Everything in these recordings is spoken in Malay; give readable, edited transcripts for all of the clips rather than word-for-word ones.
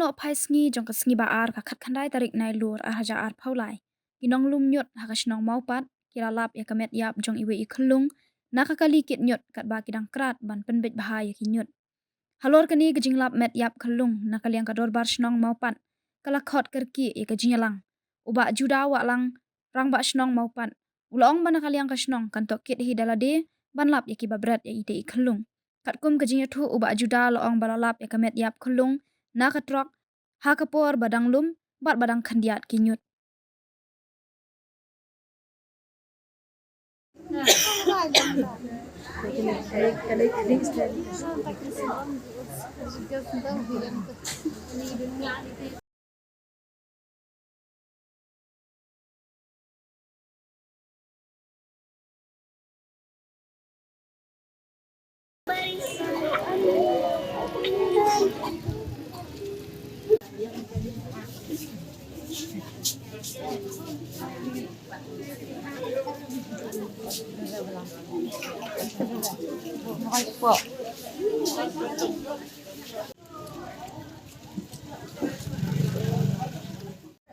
no phai sngi jong ka sngi ba ar ka khat khandai tarik nai lur a haja ar phaulai kinong lum nyot ha ka shnong mau pat kira lap ya kamet yap jong iwe I khulung na ka kali kit nyot kat ba kidang krat ban penbet bahaya ki nyot halor kani gajing lap met yap khulung na kaliang ka dor bar shnong mau pat kala khot kerki e ka jinyalang uba juda wa lang rang ba shnong mau pat ulong bana kaliang ka shnong kan tok kit hi dalade ban lap ya ki babrat ya ite I khulung kat kum ka jinya thu uba juda lo ong balalap ya kamet yap khulung na ka trok ha kapor badang lum bat badang khandiat kinyut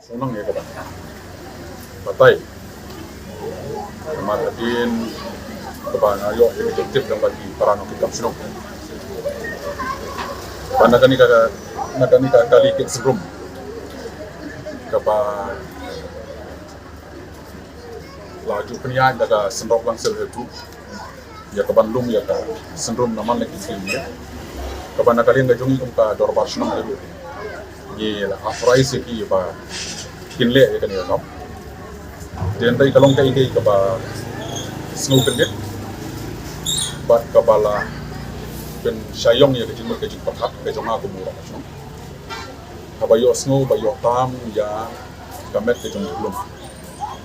Senang ya kadang batai kemudian kebanyakan ayo objektif dan bagi para nokikam senang pandakan ini kali kit sebelum kapa laju penyan daga senrok langsel itu ya ke Bandung ya ke senrum naman lagi ya kebanyakan kalian gajungi kumka dorbar senang itu ni lah afrai seki ba kinle ya kan ya kap dan tadi kalong kai ke ba snow kendit bat kabala ben syayong ya kejimur kejik pakat kejonga aku murah macam kabayo snow bayo tam ya kamet kejong belum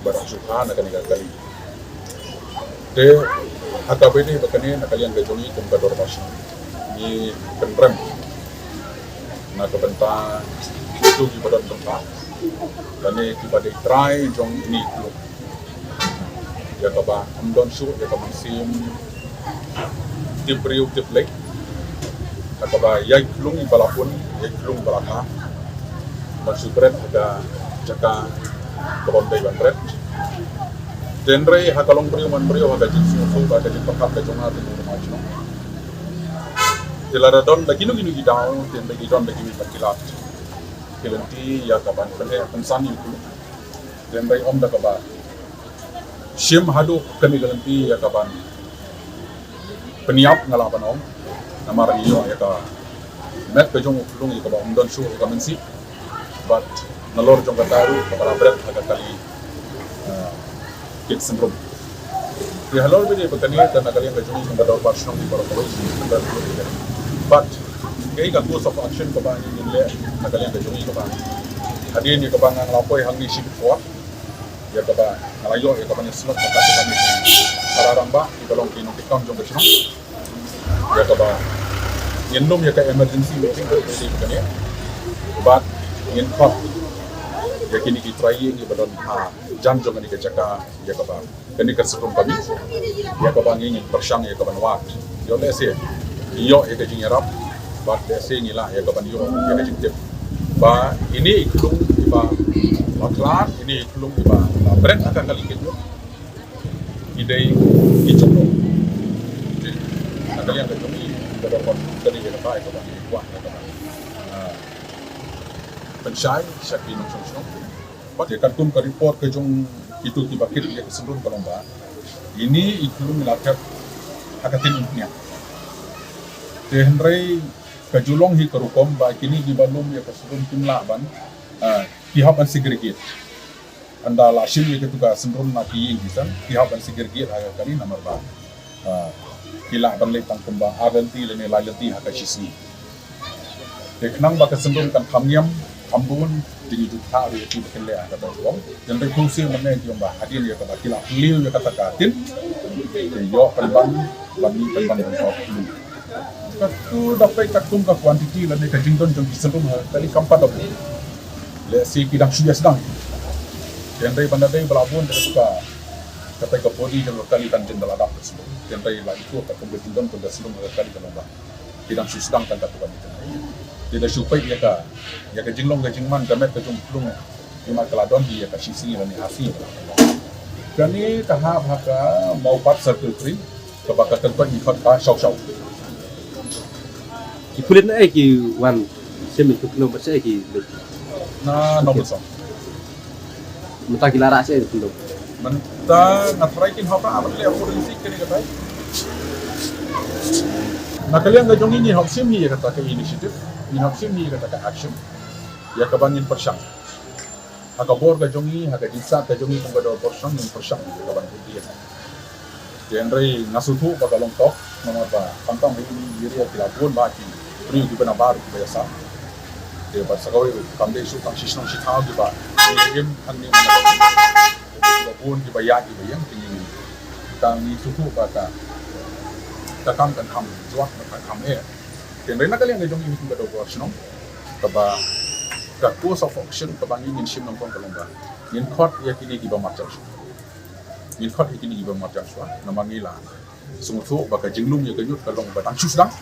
barang suka nak kali de akabeni bakani nak kalian kejongi kum kador pasang ni penrem nak kebentar itu di badan tempat dan ini kita try jong ini dulu ya kaba amdon su ya kaba sim tibriu tiplek kaba yai klung balapun yai klung balaka masukret ada jaka kebon bay bandret genre hakalong brio man brio hagaji su ada di pakap ke jonga di rumah jno dilara don lagi nu ginu gidau dan lagi don lagi pakilat kelenti ya kaban pene pensani itu dan bay om da kaba shim hadu kami kelenti ya kaban peniap ngalapan om nama riyo ya ka met pejong ulung ya kaba om don su ka mensi but nalor jong kataru kaba bret agak kali kit syndrome di halor bini petani dan kalian pejong kaba dor pasong di parokoi but kay ka course of action ka ba ni nile nagaling ka jumi ka ba hadin ni ka ba nang lapoy hangi ship for ya ka ba ngalayo ya ka ba ni slot ka ka kami pararang ba ibalong kinutikam jong ka ya ka ba yennom ya ka emergency meeting ka ka ni but yen pop ya kini ki trying ibadon ha jam jong ni ka jaka ya ka ba kani ka sebelum kami ya ka ba ngin persang ya ka ba wat yo lese yo ya ka jingarap bat desi nila ya kapan yo ya kecil ba ini iklung ba laklan ini iklung ba brand akan kali gitu idei icono ada yang kami kada kon dari ya ba itu ba kuat ya kapan pensai sakin song bat ya kan ka report ke jong itu tibakir ya sebelum kalomba ini iklung lakap hakatin impnya Henry kajulong hi karukom ba kini di balum ya kasubun timla ban pihak an segregate anda lasim ya ketuga sendrum na ki gisan pihak an segregate aga kali nomor ba kila ban le tang kumba aganti le ne lalati ha kashisi deknang ba kasendrum kan khamyam ambun dini jutha ri ti bekle aga ba wong dan re kusi mane ki ba hadin ya ka kila liu ya kata katin yo ban bani ban Katu dapat katum ka kuantiti la ne kajington jong kisendum kali kampat dap le si kidang suya sedang dan dai bandai belabun dan suka kata ka podi jong kali kan jendela dap semua dan dai la itu ka kompetiton ko da sebelum kali kan ba kidang suya sedang kan katu kan Dia supaya ya ka jinglong ka jingman gamet ka jumplung ima keladon dia ka sisi lan hasi kani ka ha ka mau pat circle tree ka baka tempat ikut ka shau shau ki kulit na ki wan semi tu no ba ki na nomor song muta ki lara se tu menta na try kin ha pa le aku rin sik kani ka tai na kalian ga jongi ni hok sim ni ka initiative ni hok sim ni ka action ya ka bangin persyang haka bor ka jongi haka jinsa ka jongi kung gado persyang yung persyang ka bangin dia genre nasutu baka long tok mga ba pantang ini yuri at kilapun ba ki priyo ki ba na baru ki bayasa dia ba sa kawai kamde isu kang sisnong sitaw ki ba game ang ni mga pun ki ba ya ki ba yang kini kang ni sutu ba ka kam kan ham juak na kam eh genre na kalian ga jongi kung gado persyang ka ba ka course of action ka bangin nin sim nong kong kalomba nin khot ya kini ki ba matcha min khot ikini iba matcha swa na mangila sungthu baka jinglung ya kanyut kalong batang susdang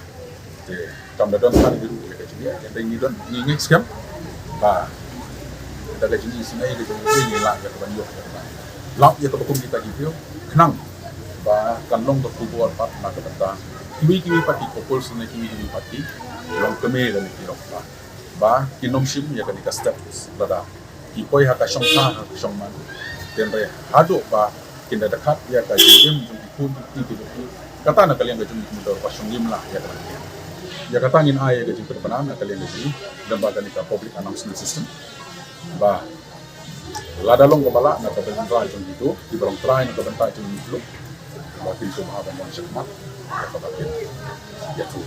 te kam da don kan diru ya kajini ya dai ni don ni ngek skam ba da kajini sinai de ni la ya ban yok la ya to kum kita gitu knang ba kanlong to kubuar pat na ka ta kimi pati popol sunai kimi pati long keme la ni kirok ba kinom sim ya kan ka steps lada ipoi haka shongta haka shongman den re hado ba kinda dekat ya ka jim jum ikun itu kata na kalian ga jum ikun pas shongim lah ya kan ya kata ngin ay ga jum perpanan na kalian ga jum dan ba kan ka public announcement system ba lada long kepala na ka bentra jum itu di barang try na ka bentra jum itu ba pintu maha ban shakmat ya ka bakit ya tu